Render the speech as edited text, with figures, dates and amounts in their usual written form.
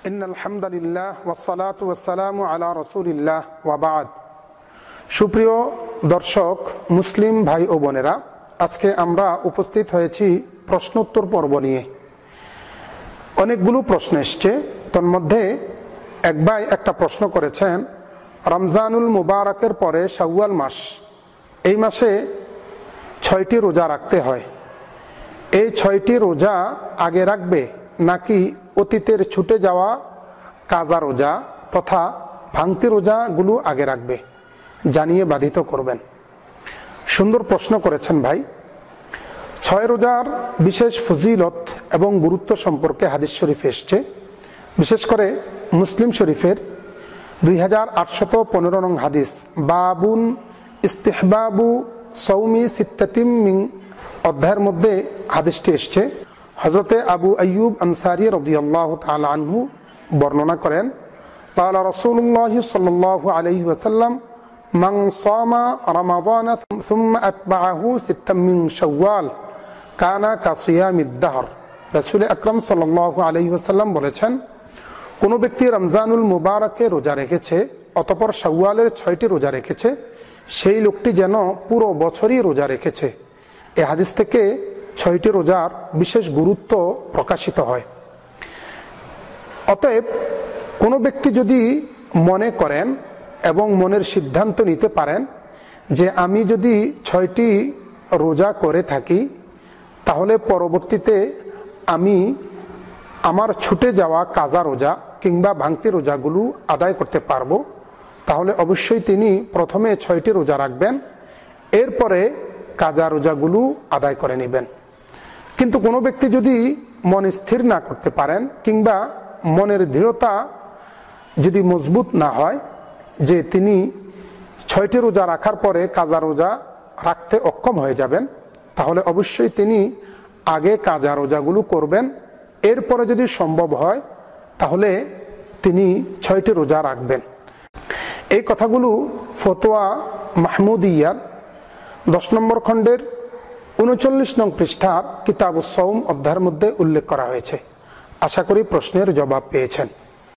ইন্নাল হামদুলিল্লাহ ওয়াসসালাতু ওয়াসসালামু আলা রাসূলিল্লাহ ওয়া বা'দ। সুপ্রিয় দর্শক, মুসলিম ভাই ও বোনেরা, আজকে আমরা উপস্থিত হয়েছি প্রশ্নোত্তর পর্ব নিয়ে। অনেকগুলো প্রশ্ন এসছে, তার মধ্যে এক ভাই একটা প্রশ্ন করেছেন, রমজানুল মুবারকের পরে শাওয়াল মাস, এই মাসে 6টি রোজা রাখতে হয়। এই 6টি রোজা আগে রাখবে নাকি অতীতের ছুটে যাওয়া কাজা রোজা তথা ভাঙতি রোজাগুলো আগে রাখবে? জানিয়ে বাধিত করবেন। সুন্দর প্রশ্ন করেছেন ভাই। 6 রোজার বিশেষ ফজিলত এবং গুরুত্ব সম্পর্কে হাদিস শরীফ এসছে। বিশেষ করে মুসলিম শরীফের 2815 নং হাদিস, বাবুন ইস্তিহবাবু সৌমি সিত্তাতিম মিন অধ্যায়ের মধ্যে হাদিসটি এসছে। হযরতে আবু আইয়ুব আনসারী রাদিয়াল্লাহু তাআলা আনহু বর্ণনা করেন, ক্বালা রাসূলুল্লাহ সাল্লাল্লাহু আলাইহি ওয়াসাল্লাম, মান সামা রমাদান সুম্মা আতবাআহু সিত্তাম মিন শাওয়াল কানা কাসিয়ামিদ দাহর। রাসূল আকরাম সাল্লাল্লাহু আলাইহি ওয়াসাল্লাম বলেছেন, কোন ব্যক্তি রমজানুল মুবারকে রোজা রেখেছে অতঃপর শাওয়ালের 6টি রোজা রেখেছে, সেই লোকটি যেন পুরো বছরই রোজা রেখেছে। এই হাদিস থেকে 6টি রোজার বিশেষ গুরুত্ব প্রকাশিত হয়। অতএব কোনো ব্যক্তি যদি মনে করেন এবং মনের সিদ্ধান্ত নিতে পারেন যে আমি যদি 6টি রোজা করে থাকি তাহলে পরবর্তীতে আমি আমার ছুটে যাওয়া কাজা রোজা কিংবা ভাঙতি রোজাগুলো আদায় করতে পারবো, তাহলে অবশ্যই তিনি প্রথমে 6টি রোজা রাখবেন, এরপরে কাজা রোজাগুলো আদায় করে নেবেন। কিন্তু কোনো ব্যক্তি যদি মন স্থির না করতে পারেন কিংবা মনের দৃঢ়তা যদি মজবুত না হয় যে তিনি 6টি রোজা রাখার পরে কাজা রোজা রাখতে অক্ষম হয়ে যাবেন, তাহলে অবশ্যই তিনি আগে কাজা রোজাগুলো করবেন, এরপরে যদি সম্ভব হয় তাহলে তিনি 6টি রোজা রাখবেন। এই কথাগুলো ফতোয়া মাহমুদিয়ার 10 নম্বর খণ্ডের 39 নং পৃষ্ঠার কিতাবুস সাওম অধ্যায়ের মধ্যে উল্লেখ করা হয়েছে। আশা করি প্রশ্নের জবাব পেয়েছেন।